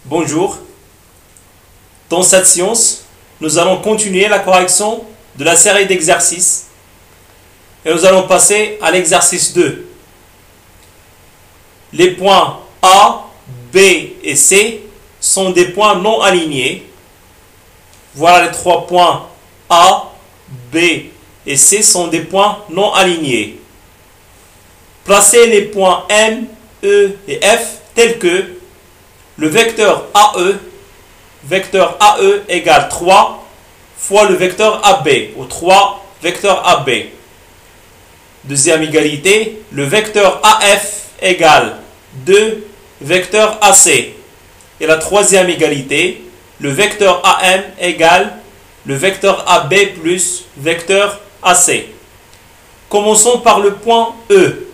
Bonjour. Dans cette séance, nous allons continuer la correction de la série d'exercices et nous allons passer à l'exercice 2. Les points A, B et C sont des points non alignés. Voilà les trois points A, B et C sont des points non alignés. Placez les points M, E et F tels que le vecteur AE égale 3 fois le vecteur AB, ou 3 vecteurs AB. Deuxième égalité, le vecteur AF égale 2 vecteurs AC. Et la troisième égalité, le vecteur AM égale le vecteur AB plus vecteur AC. Commençons par le point E.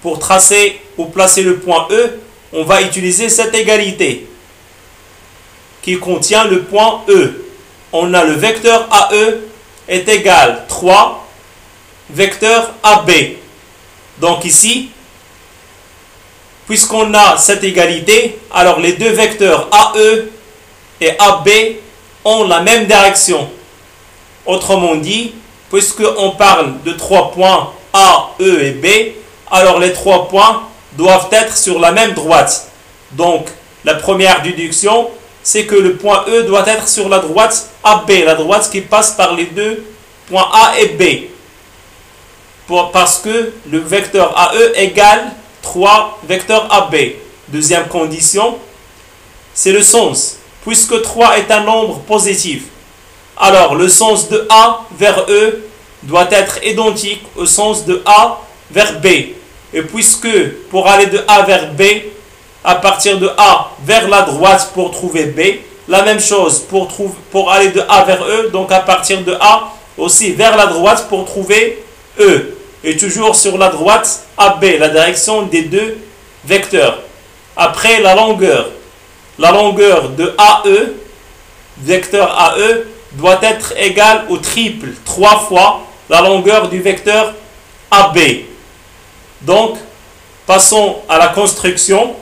Pour tracer ou placer le point E, on va utiliser cette égalité qui contient le point E. On a le vecteur AE est égal 3 vecteur AB. Donc ici, puisqu'on a cette égalité, alors les deux vecteurs AE et AB ont la même direction. Autrement dit, puisqu'on parle de 3 points A, E et B, alors les 3 points doivent être sur la même droite. Donc, la première déduction, c'est que le point E doit être sur la droite AB, la droite qui passe par les deux points A et B. Parce que le vecteur AE égale 3 vecteurs AB. Deuxième condition, c'est le sens. Puisque 3 est un nombre positif, alors le sens de A vers E doit être identique au sens de A vers B. Et puisque pour aller de A vers B, à partir de A vers la droite pour trouver B, la même chose pour aller de A vers E, donc à partir de A aussi vers la droite pour trouver E. Et toujours sur la droite AB, la direction des deux vecteurs. Après la longueur de AE, vecteur AE, doit être égale au triple, 3 fois la longueur du vecteur AB. Donc, passons à la construction.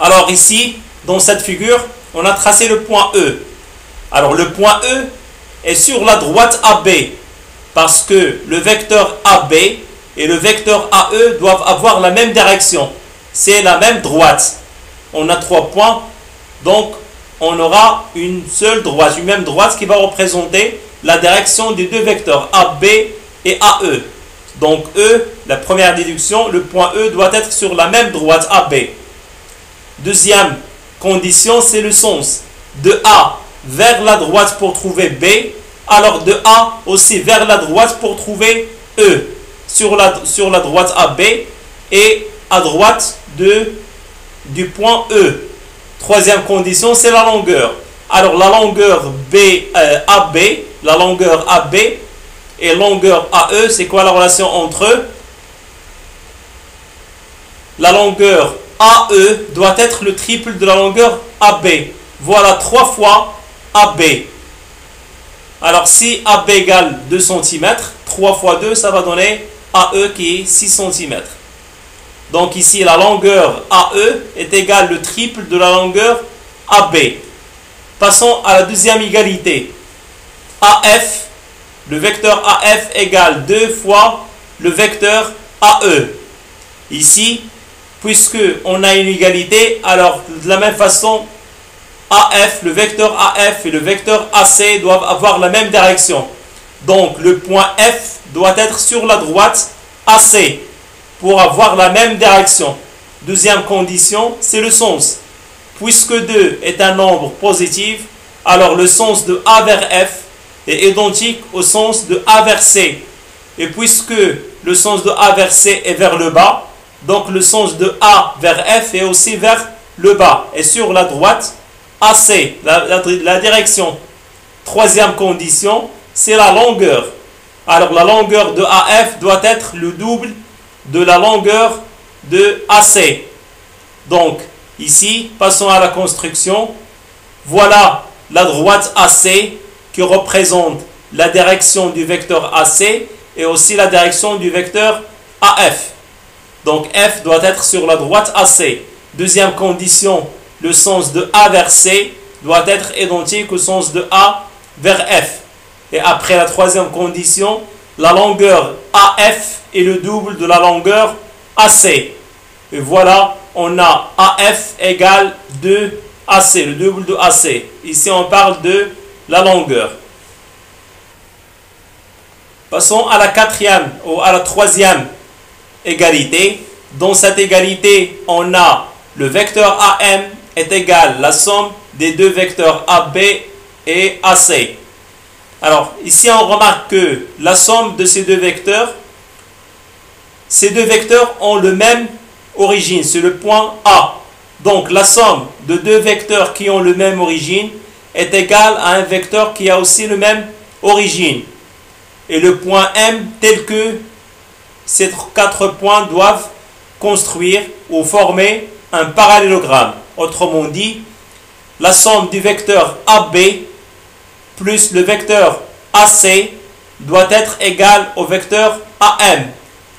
Alors ici, dans cette figure, on a tracé le point E. Alors le point E est sur la droite AB, parce que le vecteur AB et le vecteur AE doivent avoir la même direction. C'est la même droite. On a 3 points, donc on aura une seule droite, une même droite qui va représenter la direction des deux vecteurs AB et AE. Donc E, la première déduction, le point E doit être sur la même droite AB. Deuxième condition, c'est le sens. De A vers la droite pour trouver B, alors de A aussi vers la droite pour trouver E. Sur la droite AB et à droite du point E. Troisième condition, c'est la longueur. Alors la longueur AB, la longueur AB et longueur AE, c'est quoi la relation entre eux? La longueur AE doit être le triple de la longueur AB. Voilà 3 fois AB. Alors si AB égale 2 cm, 3 fois 2, ça va donner AE qui est 6 cm. Donc ici, la longueur AE est égale le triple de la longueur AB. Passons à la deuxième égalité. AF, le vecteur AF égale 2 fois le vecteur AE. Ici, puisque on a une égalité, alors de la même façon, AF, le vecteur AF et le vecteur AC doivent avoir la même direction. Donc le point F doit être sur la droite AC pour avoir la même direction. Deuxième condition, c'est le sens. Puisque 2 est un nombre positif, alors le sens de A vers F est identique au sens de A vers C. Et puisque le sens de A vers C est vers le bas, donc le sens de A vers F est aussi vers le bas. Et sur la droite, AC, la direction. Troisième condition, c'est la longueur. Alors la longueur de AF doit être le double de la longueur de AC. Donc ici, passons à la construction. Voilà la droite AC qui représente la direction du vecteur AC et aussi la direction du vecteur AF. Donc F doit être sur la droite AC. Deuxième condition, le sens de A vers C doit être identique au sens de A vers F. Et après la troisième condition, la longueur AF est le double de la longueur AC. Et voilà, on a AF égale 2AC, le double de AC. Ici, on parle de la longueur. Passons à la quatrième ou à la troisième égalité. Dans cette égalité, on a le vecteur AM est égal à la somme des deux vecteurs AB et AC. Alors, ici, on remarque que la somme de ces deux vecteurs ont le même origine, c'est le point A. Donc, la somme de deux vecteurs qui ont le même origine est égale à un vecteur qui a aussi le même origine. Et le point M, tel que ces quatre points doivent construire ou former un parallélogramme. Autrement dit, la somme du vecteur AB plus le vecteur AC doit être égale au vecteur AM,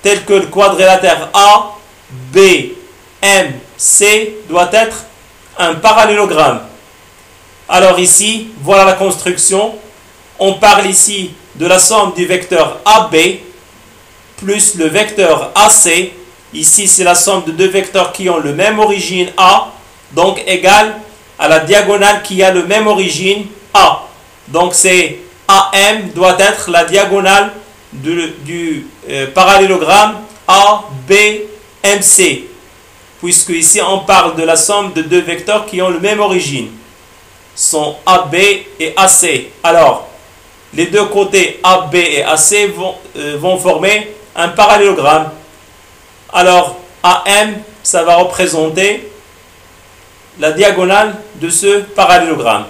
tel que le quadrilatère A, B, M, C doit être un parallélogramme. Alors ici, voilà la construction. On parle ici de la somme du vecteur AB plus le vecteur AC. Ici, c'est la somme de deux vecteurs qui ont le même origine A, donc égale à la diagonale qui a le même origine A. Donc, c'est AM doit être la diagonale du parallélogramme ABMC. Puisque ici, on parle de la somme de deux vecteurs qui ont le même origine. Sont AB et AC. Alors, les deux côtés AB et AC vont former un parallélogramme. Alors, AM, ça va représenter la diagonale de ce parallélogramme.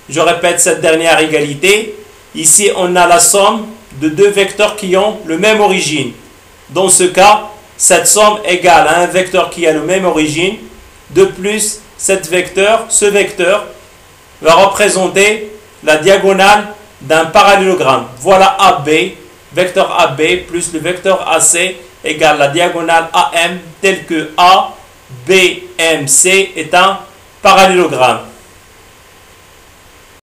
Je répète cette dernière égalité. Ici, on a la somme de deux vecteurs qui ont le même origine. Dans ce cas, cette somme égale à un vecteur qui a le même origine. De plus, ce vecteur va représenter la diagonale d'un parallélogramme. Voilà AB, vecteur AB plus le vecteur AC égale la diagonale AM tel que A, B, M, C est un parallélogramme.